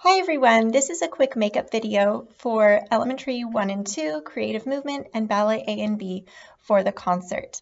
Hi everyone, this is a quick makeup video for Elementary 1 and 2, Creative Movement, and Ballet A and B for the concert.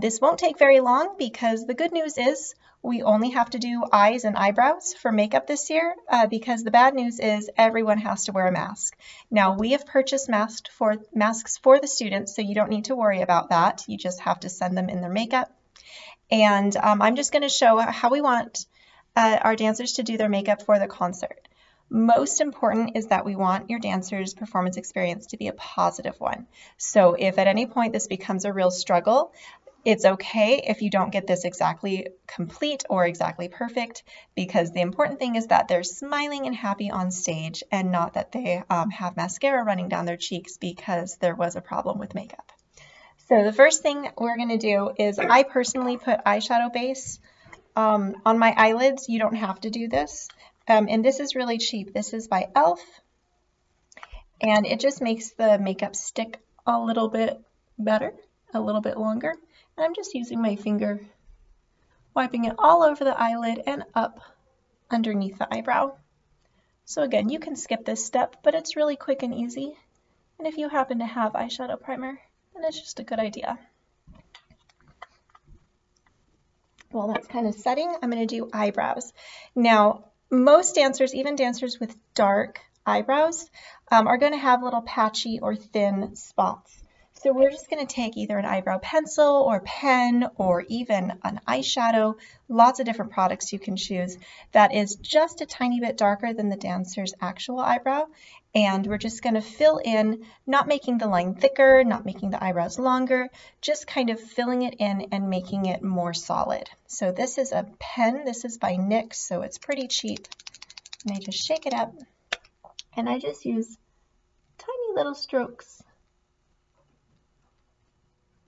This won't take very long because the good news is we only have to do eyes and eyebrows for makeup this year because the bad news is everyone has to wear a mask. Now we have purchased masks for the students, so you don't need to worry about that. You just have to send them in their makeup. And I'm just going to show how we want our dancers to do their makeup for the concert. Most important is that we want your dancer's performance experience to be a positive one. So if at any point this becomes a real struggle, it's okay if you don't get this exactly complete or exactly perfect, because the important thing is that they're smiling and happy on stage and not that they have mascara running down their cheeks because there was a problem with makeup. So the first thing we're going to do is I personally put eyeshadow base on my eyelids. You don't have to do this. And this is really cheap. This is by e.l.f. And it just makes the makeup stick a little bit better, a little bit longer. And I'm just using my finger, wiping it all over the eyelid and up underneath the eyebrow. So again, you can skip this step, but it's really quick and easy. And if you happen to have eyeshadow primer, then it's just a good idea. While that's kind of setting, I'm going to do eyebrows. Now, most dancers, even dancers with dark eyebrows, are going to have little patchy or thin spots. So we're just going to take either an eyebrow pencil or pen or even an eyeshadow, lots of different products you can choose, that is just a tiny bit darker than the dancer's actual eyebrow. And we're just going to fill in, not making the line thicker, not making the eyebrows longer, just kind of filling it in and making it more solid. So this is a pen. This is by NYX, so it's pretty cheap. And I just shake it up, and I just use tiny little strokes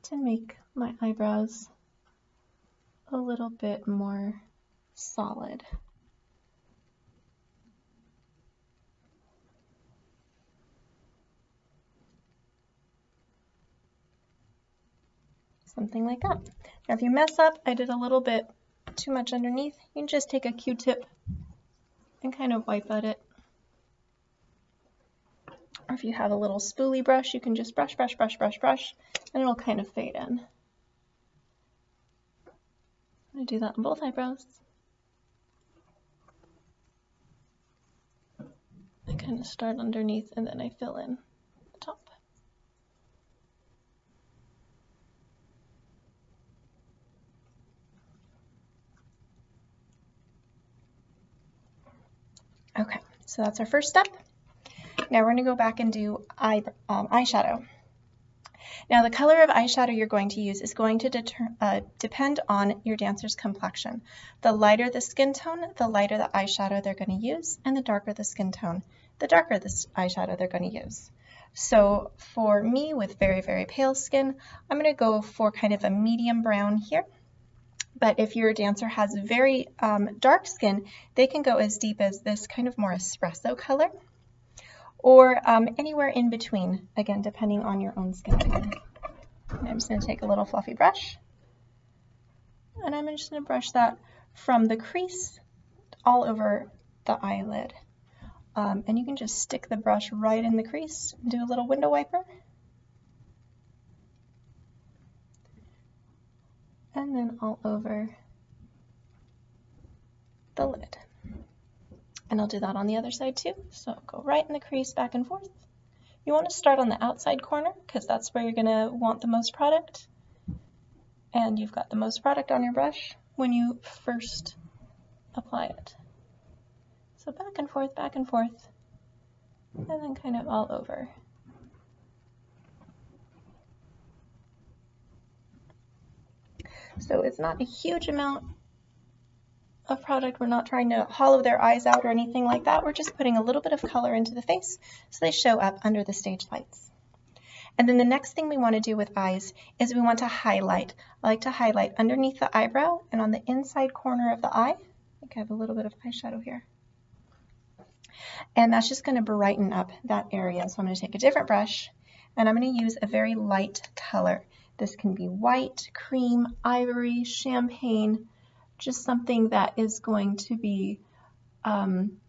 to make my eyebrows a little bit more solid. Something like that. Now if you mess up, I did a little bit too much underneath, you can just take a Q-tip and kind of wipe at it. Or if you have a little spoolie brush, you can just brush, brush, brush, brush, brush, and it'll kind of fade in. I'm going to do that on both eyebrows. I kind of start underneath and then I fill in the top. Okay, so that's our first step. Now we're going to go back and do eyeshadow. Now the color of eyeshadow you're going to use is going to depend on your dancer's complexion. The lighter the skin tone, the lighter the eyeshadow they're going to use, and the darker the skin tone, the darker the eyeshadow they're going to use. So for me with very, very pale skin, I'm going to go for kind of a medium brown here. But if your dancer has very dark skin, they can go as deep as this kind of more espresso color, or anywhere in between, again, depending on your own skin tone. I'm just going to take a little fluffy brush, and I'm just going to brush that from the crease all over the eyelid. And you can just stick the brush right in the crease and do a little window wiper. And then all over the lid. And I'll do that on the other side too. So go right in the crease, back and forth. You want to start on the outside corner because that's where you're going to want the most product. And you've got the most product on your brush when you first apply it. So back and forth, and then kind of all over. So it's not a huge amount of product. We're not trying to hollow their eyes out or anything like that. We're just putting a little bit of color into the face so they show up under the stage lights. And then the next thing we want to do with eyes is we want to highlight. I like to highlight underneath the eyebrow and on the inside corner of the eye. I think I have a little bit of eyeshadow here. And that's just going to brighten up that area. So I'm going to take a different brush and I'm going to use a very light color. This can be white, cream, ivory, champagne, just something that is going to be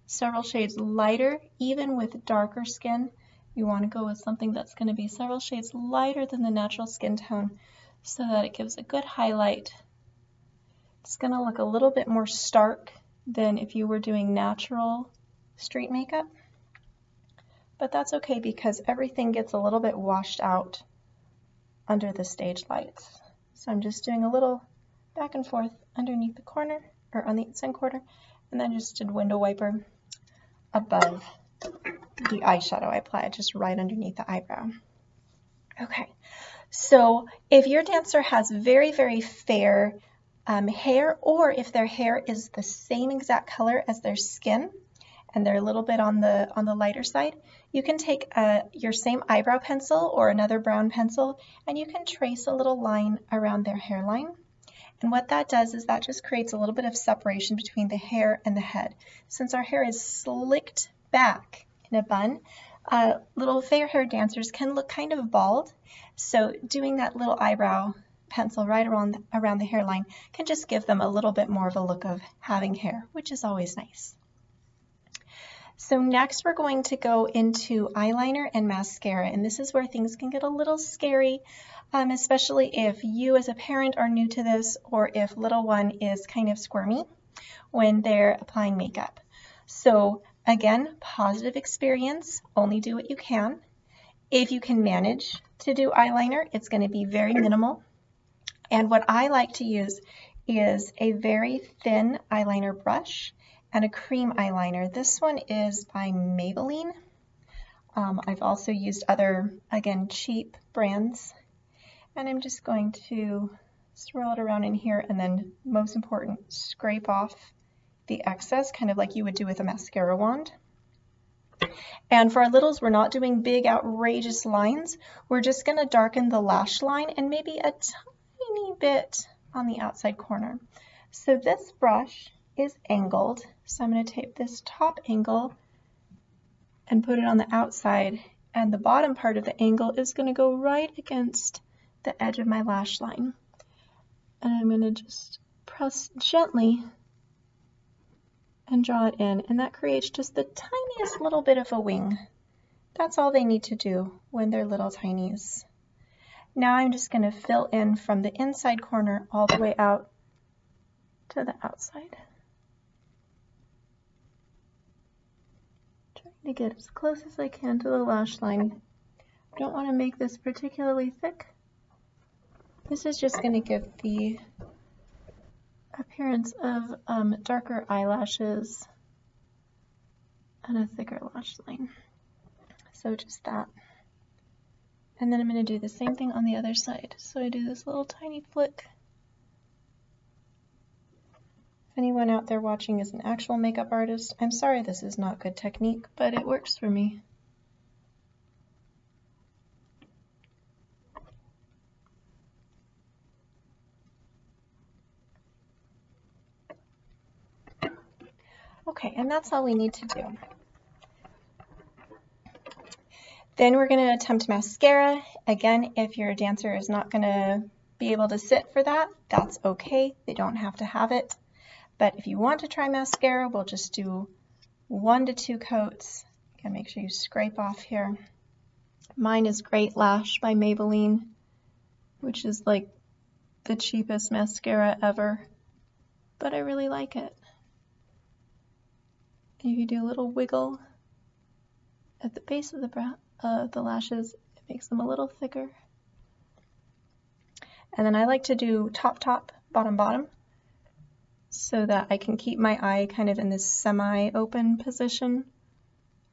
several shades lighter, even with darker skin. You want to go with something that's going to be several shades lighter than the natural skin tone so that it gives a good highlight. It's going to look a little bit more stark than if you were doing natural street makeup, but that's okay because everything gets a little bit washed out under the stage lights. So I'm just doing a little back and forth underneath the corner, or on the inside corner, and then just did window wiper above the eyeshadow I applied, just right underneath the eyebrow. Okay, so if your dancer has very, very fair hair, or if their hair is the same exact color as their skin, and they're a little bit on the lighter side, you can take your same eyebrow pencil or another brown pencil, and you can trace a little line around their hairline. And what that does is that just creates a little bit of separation between the hair and the head. Since our hair is slicked back in a bun, little fair hair dancers can look kind of bald. So doing that little eyebrow pencil right around the hairline can just give them a little bit more of a look of having hair, which is always nice. So next we're going to go into eyeliner and mascara, and this is where things can get a little scary, especially if you as a parent are new to this, or if little one is kind of squirmy when they're applying makeup. So again, positive experience, only do what you can. If you can manage to do eyeliner, it's going to be very minimal. And what I like to use is a very thin eyeliner brush and a cream eyeliner. This one is by Maybelline. I've also used other, again, cheap brands. And I'm just going to swirl it around in here, and then, most important, scrape off the excess, kind of like you would do with a mascara wand. And for our littles, we're not doing big, outrageous lines. We're just going to darken the lash line and maybe a tiny bit on the outside corner. So this brush is angled, so I'm going to take this top angle and put it on the outside, and the bottom part of the angle is going to go right against the edge of my lash line. And I'm going to just press gently and draw it in, and that creates just the tiniest little bit of a wing. That's all they need to do when they're little tinies. Now I'm just going to fill in from the inside corner all the way out to the outside. To get as close as I can to the lash line. I don't want to make this particularly thick. This is just going to give the appearance of darker eyelashes and a thicker lash line. So just that. And then I'm going to do the same thing on the other side. So I do this little tiny flick. If anyone out there watching is an actual makeup artist, I'm sorry this is not good technique, but it works for me. Okay, and that's all we need to do. Then we're going to attempt mascara. Again, if your dancer is not going to be able to sit for that, that's okay. They don't have to have it. But if you want to try mascara, we'll just do 1 to 2 coats. Again, make sure you scrape off here. Mine is Great Lash by Maybelline, which is like the cheapest mascara ever, but I really like it. And if you do a little wiggle at the base of the lashes, it makes them a little thicker. And then I like to do top, top, bottom, bottom, so that I can keep my eye kind of in this semi-open position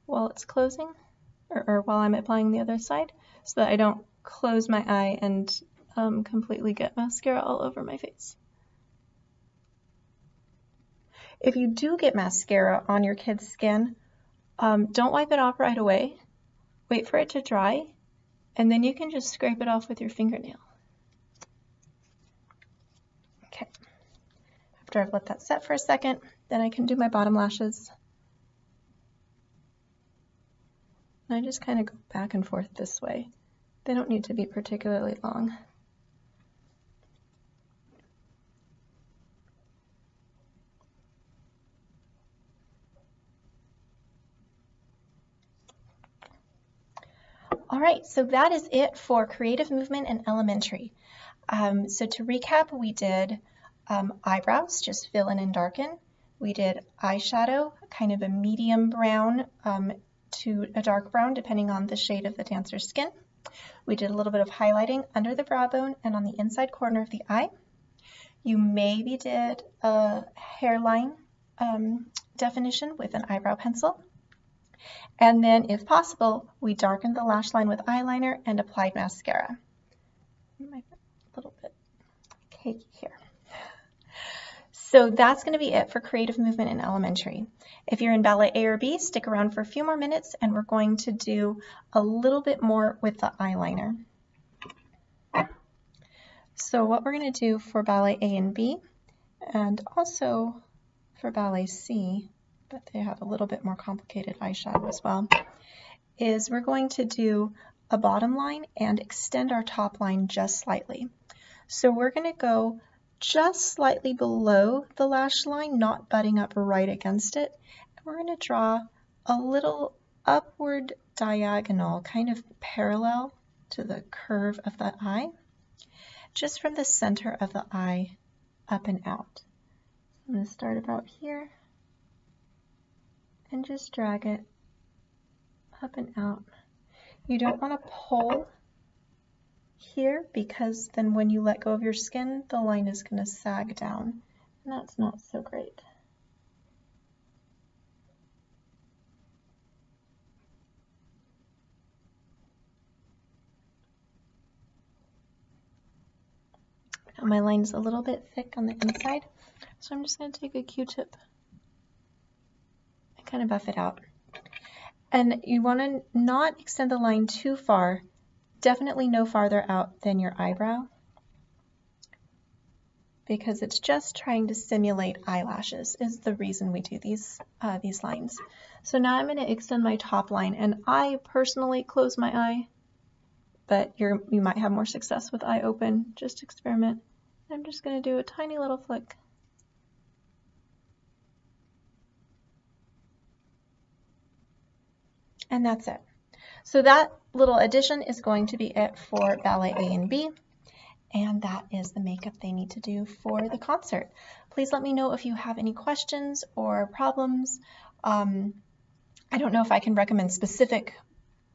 while it's closing, or while I'm applying the other side, so that I don't close my eye and completely get mascara all over my face. If you do get mascara on your kid's skin, don't wipe it off right away. Wait for it to dry, and then you can just scrape it off with your fingernail. Okay. After I've let that set for a second, then I can do my bottom lashes. And I just kind of go back and forth this way. They don't need to be particularly long. right, so that is it for creative movement and elementary. So to recap, we did eyebrows, just fill in and darken. We did eyeshadow, kind of a medium brown to a dark brown, depending on the shade of the dancer's skin. We did a little bit of highlighting under the brow bone and on the inside corner of the eye. You maybe did a hairline definition with an eyebrow pencil. And then, if possible, we darkened the lash line with eyeliner and applied mascara. A little bit cakey here. So that's going to be it for creative movement in elementary. If you're in ballet A or B, stick around for a few more minutes and we're going to do a little bit more with the eyeliner. So what we're going to do for ballet A and B, and also for ballet C, but they have a little bit more complicated eyeshadow as well, is we're going to do a bottom line and extend our top line just slightly. So we're going to go just slightly below the lash line, not butting up right against it. And we're going to draw a little upward diagonal, kind of parallel to the curve of the eye, just from the center of the eye up and out. I'm going to start about here and just drag it up and out. You don't want to pull here because then when you let go of your skin, the line is going to sag down, and that's not so great. Now my line's a little bit thick on the inside, so I'm just going to take a Q-tip and kind of buff it out. And you want to not extend the line too far, definitely no farther out than your eyebrow, because it's just trying to simulate eyelashes is the reason we do these lines. So now I'm going to extend my top line, and I personally close my eye, but you might have more success with eye open. Just experiment. I'm just going to do a tiny little flick. And that's it. So that little addition is going to be it for ballet A and B, and that is the makeup they need to do for the concert. Please let me know if you have any questions or problems. I don't know if I can recommend specific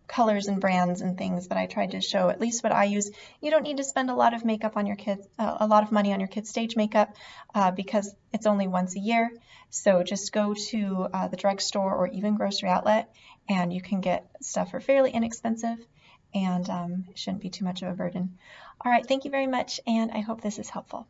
colors and brands and things, but I tried to show at least what I use. You don't need to spend a lot of makeup on your kids, a lot of money on your kids' stage makeup because it's only once a year. So just go to the drugstore or even grocery outlet and you can get stuff for fairly inexpensive, and it shouldn't be too much of a burden. All right, thank you very much, and I hope this is helpful.